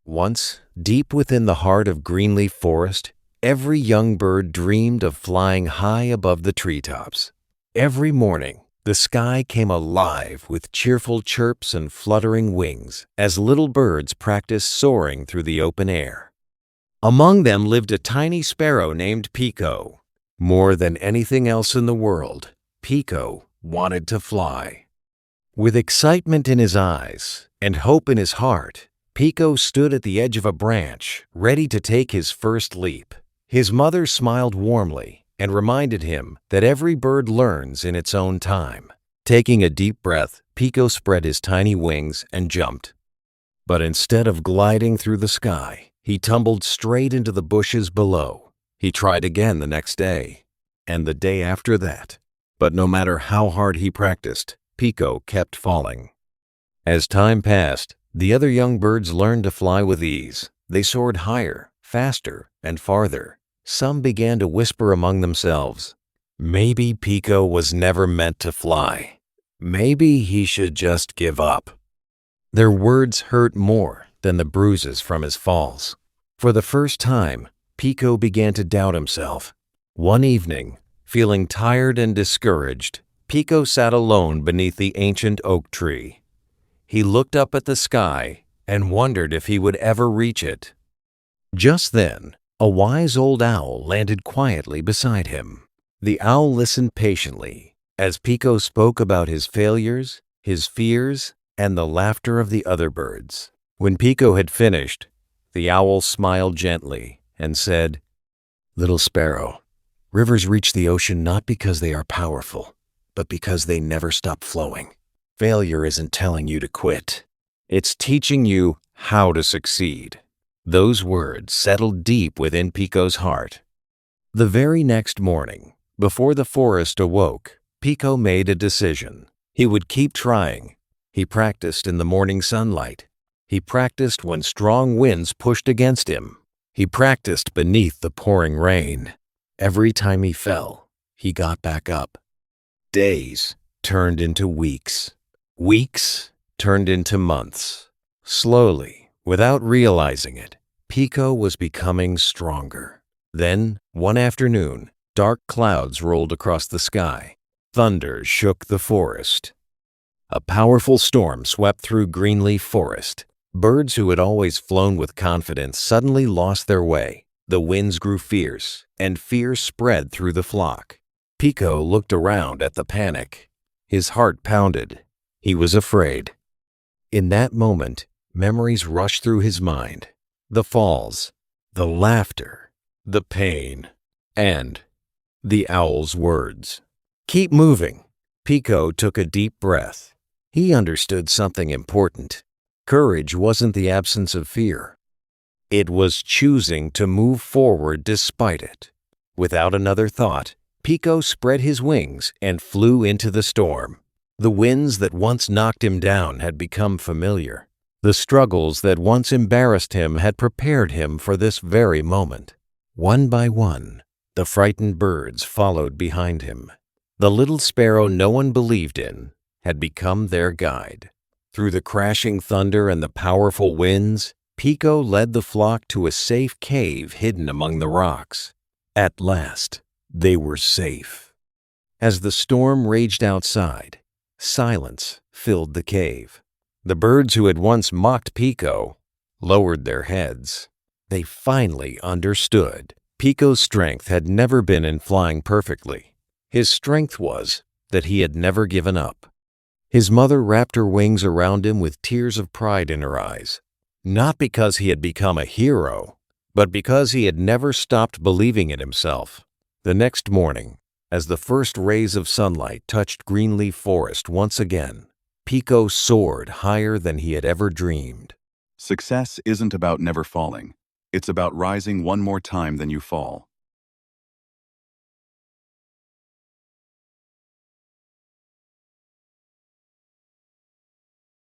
Once, deep within the heart of Greenleaf Forest, every young bird dreamed of flying high above the treetops. Every morning, the sky came alive with cheerful chirps and fluttering wings as little birds practiced soaring through the open air. Among them lived a tiny sparrow named Piko. More than anything else in the world, Piko wanted to fly. With excitement in his eyes and hope in his heart, Piko stood at the edge of a branch, ready to take his first leap. His mother smiled warmly and reminded him that every bird learns in its own time. Taking a deep breath, Piko spread his tiny wings and jumped. But instead of gliding through the sky, he tumbled straight into the bushes below. He tried again the next day, and the day after that. But no matter how hard he practiced, Piko kept falling. As time passed, the other young birds learned to fly with ease. They soared higher, faster, and farther. Some began to whisper among themselves, "Maybe Piko was never meant to fly. Maybe he should just give up." Their words hurt more than the bruises from his falls. For the first time, Piko began to doubt himself. One evening, feeling tired and discouraged, Piko sat alone beneath the ancient oak tree. He looked up at the sky and wondered if he would ever reach it. Just then, a wise old owl landed quietly beside him. The owl listened patiently as Piko spoke about his failures, his fears, and the laughter of the other birds. When Piko had finished, the owl smiled gently and said, "Little sparrow, rivers reach the ocean not because they are powerful, but because they never stop flowing. Failure isn't telling you to quit. It's teaching you how to succeed." Those words settled deep within Piko's heart. The very next morning, before the forest awoke, Piko made a decision. He would keep trying. He practiced in the morning sunlight. He practiced when strong winds pushed against him. He practiced beneath the pouring rain. Every time he fell, he got back up. Days turned into weeks. Weeks turned into months. Slowly, without realizing it, Piko was becoming stronger. Then, one afternoon, dark clouds rolled across the sky. Thunder shook the forest. A powerful storm swept through Greenleaf Forest. Birds who had always flown with confidence suddenly lost their way. The winds grew fierce, and fear spread through the flock. Piko looked around at the panic. His heart pounded. He was afraid. In that moment, memories rushed through his mind. The falls, the laughter, the pain, and the owl's words. "Keep moving." Piko took a deep breath. He understood something important. Courage wasn't the absence of fear. It was choosing to move forward despite it. Without another thought, Piko spread his wings and flew into the storm. The winds that once knocked him down had become familiar. The struggles that once embarrassed him had prepared him for this very moment. One by one, the frightened birds followed behind him. The little sparrow no one believed in had become their guide. Through the crashing thunder and the powerful winds, Piko led the flock to a safe cave hidden among the rocks. At last, they were safe. As the storm raged outside, silence filled the cave. The birds who had once mocked Piko lowered their heads. They finally understood. Piko's strength had never been in flying perfectly. His strength was that he had never given up. His mother wrapped her wings around him with tears of pride in her eyes, not because he had become a hero, but because he had never stopped believing in himself. The next morning, as the first rays of sunlight touched Greenleaf Forest once again, Piko soared higher than he had ever dreamed. Success isn't about never falling. It's about rising one more time than you fall.